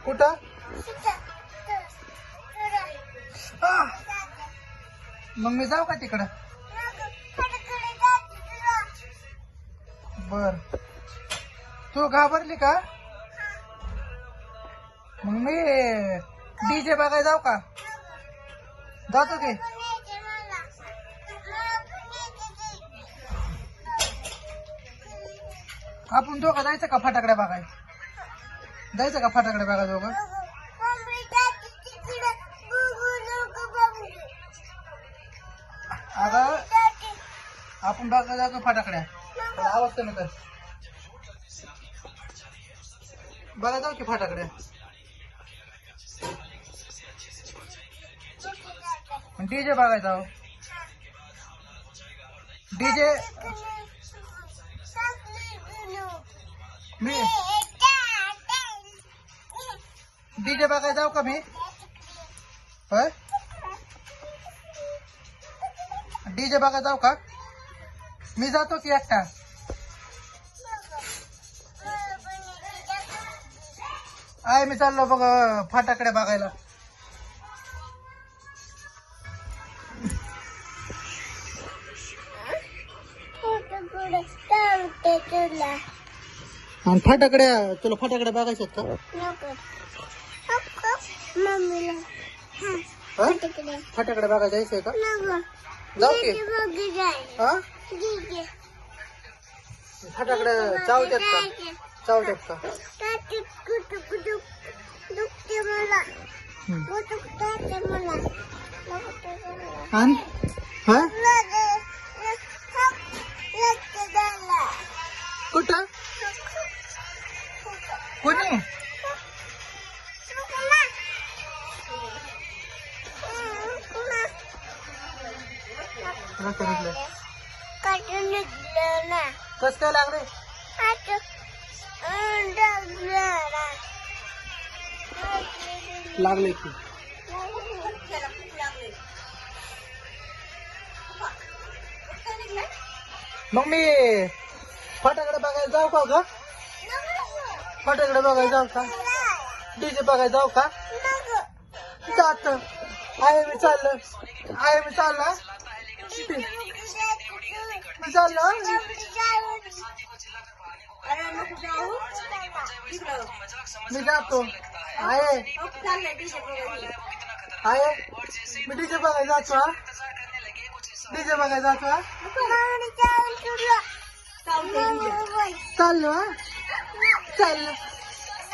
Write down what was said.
कुठं? मग मी जाऊ का तिकडं? बर. तू घाबरली का? मग मी डीजे बघायला जाऊ का? जातो की. आपण दोघं जायचं का फटाकड्या बघायला? जायचं का फटाकड्या बघायला दोघं? अगं आपण बघायला जातो फटाकड्या. आवाज कमी कर. बघा जाऊ की फटाकड्या. डीजे बघायला जाऊ. डीजे मी डीजे बघायला जाऊ का मी? होय डीजे बघायला जाऊ का? मी जातो की एकटा. आहे मी चाललो बघ फटाकडे बघायला. आणि फटाकड्या तुला फटाकड्या बघायच्यात का? फटाकड्या बघायला जायचंय का? जाऊ की. फटाकड्या चावत्यात का? चावत्यात का? कुठं? कोणी? कस काय लागले? लागले की. मग मी फटाकडे बघायला जाऊ का ग? फटाकडे बघायला जाऊ का? डीजे बघायला जाऊ का? जात आहे मी चाललं. आहे मी चालला. मी चाललो. मी जातो. आहे आहे मी डीजे बघायला जातो. डीजे बघायला जातो. चाललो चाललो.